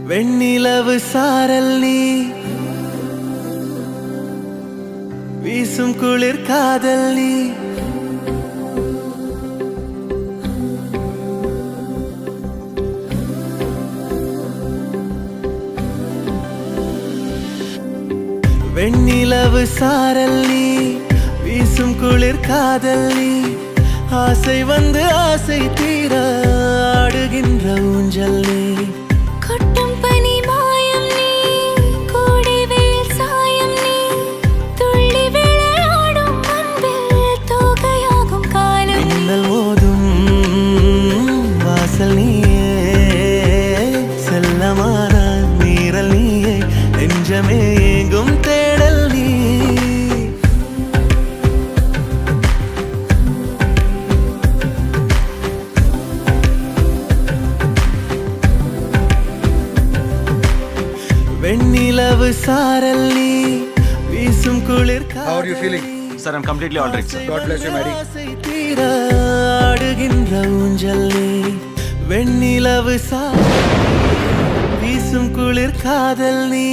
வெண்ணிலவு சாரல் நீ வீசும் குளிர் காதல் நீ வெண்ணிலவு சாரல் நீ வீசும் குளிர் காதல் நீ ஆசை வந்து ஆசை தீர ஆடுகின்ற ஊஞ்சல் நீ கொட்டும் பனி மாயம் நீ கோடை வெயில் சாயம் நீ துள்ளி விளையாடும் அன்பில் தோகையாகும் காலம் மின்னல் மோதும் வாசல் நீயே செல்லமான நீரல் நீயே நெஞ்சமே ஏங்கும் தேடல் நீ வெண்ணிலவு சாரல் நீ வீசும் குளிர் How are you feeling? Sir, I'm completely all right, sir. God bless you, Mary. ஆசை தீர ஆடுகின்ற ஊஞ்சல் நீ வெண்ணிலவு சாரல் வீசும் குளிர் காதல் நீ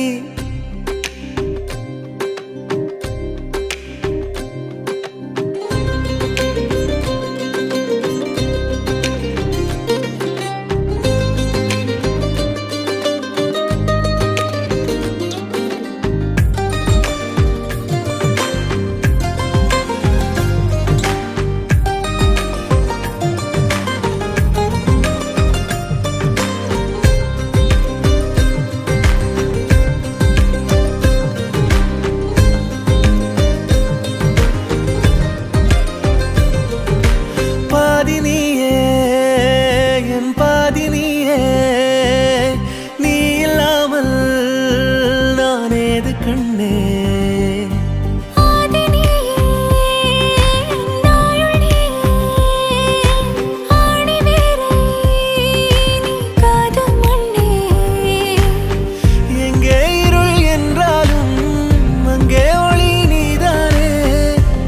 பாதினியே என் பாதினியே நீ இல்லாமல் நான் ஏது கண்ணே ஆதினியே நாயுள் நீயே ஆணி வேரை நீ காதும் மண்ணே எங்கே இருள் என்றாலும் அங்கே ஒளி நீதானே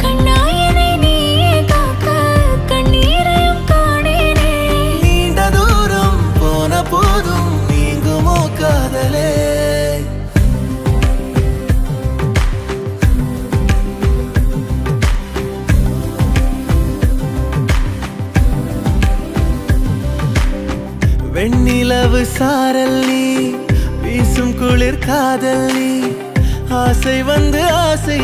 கண்ணாயினை நீயே காக்க கண்ணீரையும் காணேனே நீண்ட தூரம் போன போதும் நீங்குமோ காதலே வெண்ணிலவு சாரல் நீ வீசும் குளிர் காதல் நீ ஆசை வந்து ஆசை